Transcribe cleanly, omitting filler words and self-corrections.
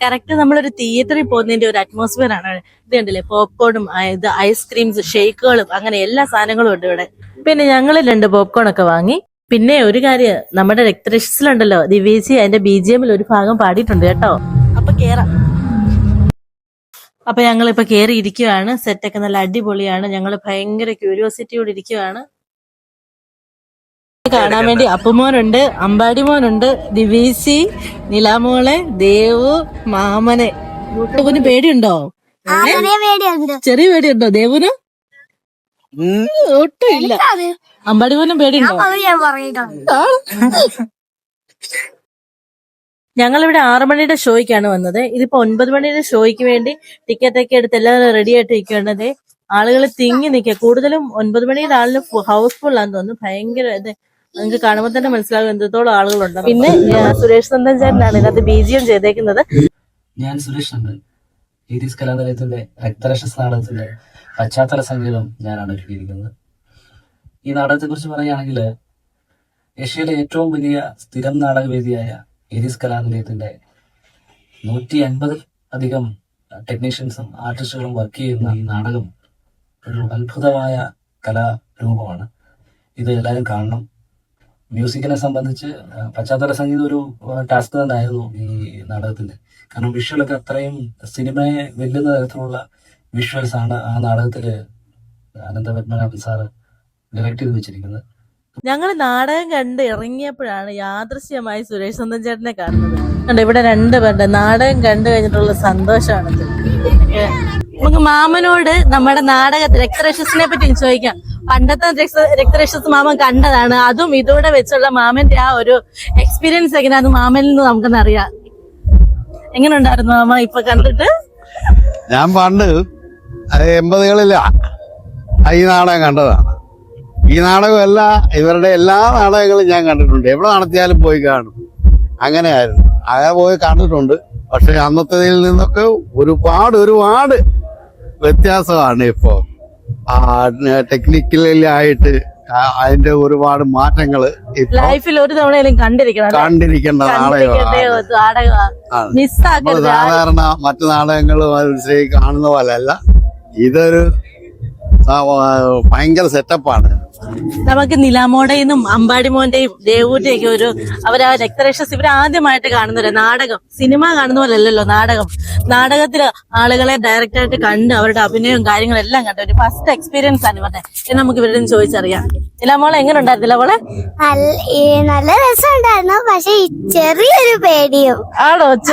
Correct നമ്മളൊരു തിയേറ്ററിൽ പോകുന്നതിന്റെ ഒരു അറ്റ്മോസ്ഫിയർ ആണ്. ഇത് കണ്ടില്ലേ, പോപ്കോണും ഇത് ഐസ്ക്രീംസ്, ഷേക്കുകളും, അങ്ങനെ എല്ലാ സാധനങ്ങളും ഉണ്ട് ഇവിടെ. പിന്നെ ഞങ്ങൾ 2 പോപ്കോൺ ഒക്കെ വാങ്ങി. പിന്നെ ഒരു കാര്യം, നമ്മുടെ രക്തരക്ഷസിലുണ്ടല്ലോ ദിവ്യേച്ചി അതിന്റെ BGM ഒരു ഭാഗം പാടിയിട്ടുണ്ട് കേട്ടോ. അപ്പൊ കേറാം. അപ്പൊ ഞങ്ങളിപ്പോ കേറി ഇരിക്കുവാണ്. സെറ്റൊക്കെ നല്ല അടിപൊളിയാണ്. ഞങ്ങൾ ഭയങ്കര ക്യൂരിയോസിറ്റിയോട് ഇരിക്കുവാണ്. കാണാൻ വേണ്ടി അപ്പുമോനുണ്ട്, അമ്പാടിമോനുണ്ട്, ദിവീസി, നിലാമോളെ, ദേവു, മാമനെ. ദേവുന് പേടിയുണ്ടോ? ചെറിയ പേടിയുണ്ടോ ദേവുന്? ഒട്ടും ഇല്ല. അമ്പാടിമോനും പേടിയുണ്ടോ? ഞങ്ങളിവിടെ 6 മണിയുടെ ഷോയ്ക്കാണ് വന്നത്. ഇതിപ്പോ 9 മണിയുടെ ഷോയ്ക്ക് വേണ്ടി ടിക്കറ്റ് ഒക്കെ എടുത്ത് എല്ലാവരും റെഡി ആയിട്ട് ഇരിക്കേണ്ടത്. ആളുകൾ തിങ്ങി നിൽക്കുക. കൂടുതലും 9 മണിയുടെ ആളിന് ഹൗസ്ഫുൾ ആണെന്ന് തോന്നുന്നു. ഭയങ്കര ഇത് നിങ്ങൾക്ക് കാണുമ്പോൾ തന്നെ മനസ്സിലാകും എത്രത്തോളം ആളുകളുണ്ട്. പിന്നെ സുരേഷ് നന്ദൻ ചേട്ടനാണ് ഇതിനകത്ത് BGM ചെയ്തേക്കുന്നത്. ഞാൻ സുരേഷ് നന്ദൻ. ഏരീസ് കലാനിലയത്തിന്റെ രക്തരക്ഷസ് നാടകത്തിന്റെ പശ്ചാത്തല സംഗീതം ഞാനാണ് ഒരുക്കിയിരിക്കുന്നത്. ഈ നാടകത്തെ കുറിച്ച് പറയുകയാണെങ്കിൽ ഏഷ്യയിലെ ഏറ്റവും വലിയ സ്ഥിരം നാടകവേദിയായ ഏരീസ് കലാനിലയത്തിന്റെ 150 അധികം ടെക്നീഷ്യൻസും ആർട്ടിസ്റ്റുകളും വർക്ക് ചെയ്യുന്ന ഈ നാടകം ഒരു അത്ഭുതമായ കലാരൂപമാണ്. ഇത് എല്ലാവരും കാണണം. മ്യൂസിക്കിനെ സംബന്ധിച്ച് പശ്ചാത്തല സംഗീതം ഒരു ടാസ്ക് തന്നെയായിരുന്നു ഈ നാടകത്തിന്റെ. കാരണം വിഷ്വലൊക്കെ അത്രയും സിനിമയെ വെല്ലുന്ന തരത്തിലുള്ള വിഷ്വൽസ് ആണ് ആ നാടകത്തില് അനന്തപത്മനാഭൻ സാറ് ഡയറക്ട് ചെയ്ത് വെച്ചിരിക്കുന്നത്. ഞങ്ങൾ നാടകം കണ്ട് ഇറങ്ങിയപ്പോഴാണ് യാദൃശ്യമായി സുരേഷ് നന്ദൻ ചേട്ടനെ കാണുന്നത്. കണ്ടോ, ഇവിടെ 2 പേരുടെ നാടകം കണ്ടു കഴിഞ്ഞിട്ടുള്ള സന്തോഷമാണിത്. നമുക്ക് മാമനോട് നമ്മുടെ നാടകത്തിൽ രക്തരക്ഷസിനെ പറ്റി ചോദിക്കാം. പണ്ടത്തെ രക്തരക്ഷസ് മാമൻ കണ്ടതാണ്. അതും ഇതോടെ വെച്ചുള്ള മാമന്റെ ആ ഒരു എക്സ്പീരിയൻസ് എങ്ങനെ, അത് മാമനിൽ നിന്ന് നമുക്കെന്നറിയാം. എങ്ങനെ ഉണ്ടായിരുന്നു മാമ ഇപ്പൊ കണ്ടിട്ട്? ഞാൻ പണ്ട് 80കളിലാ ഈ നാടകം കണ്ടതാണ്. ഈ നാടകമല്ല, ഇവരുടെ എല്ലാ നാടകങ്ങളും ഞാൻ കണ്ടിട്ടുണ്ട്. എവിടെ നടത്തിയാലും പോയി കാണും. അങ്ങനെയായിരുന്നു. അങ്ങനെ പോയി കണ്ടിട്ടുണ്ട്. പക്ഷെ അന്നത്തേതിൽ നിന്നൊക്കെ ഒരുപാട് വ്യത്യാസമാണ് ഇപ്പോ. ടെക്നിക്കലായിട്ട് അതിന്റെ ഒരുപാട് മാറ്റങ്ങള് ലൈഫിൽ ഒരു തവണയും കണ്ടിരിക്കേണ്ട നാടകമാണ്. സാധാരണ മറ്റു നാടകങ്ങൾ കാണുന്ന പോലെയല്ല. ഇതൊരു ഭയങ്കര സെറ്റപ്പാണ്. നമുക്ക് നിലാമോടെയും അമ്പാടിമോന്റെയും ദേവൂന്റെയും ഒക്കെ ഒരു അവരാ രക്തരക്ഷസ് ഇവർ ആദ്യമായിട്ട് കാണുന്ന നാടകം. സിനിമ കാണുന്ന പോലെ അല്ലല്ലോ നാടകത്തില് ആളുകളെ ഡയറക്റ്റ് ആയിട്ട് കണ്ട് അവരുടെ അഭിനയവും കാര്യങ്ങളെല്ലാം കണ്ട ഒരു ഫസ്റ്റ് എക്സ്പീരിയൻസ് ആണ് ഇവരുടെ. നമുക്ക് ഇവരുടെ ചോദിച്ചറിയാം. നിലാമോളെ എങ്ങനെ ഉണ്ടായിരുന്നില്ല മോളെ? നല്ല രസമുണ്ടായിരുന്നു. പക്ഷെ ചെറിയൊരു പേടിയും. ആണോ?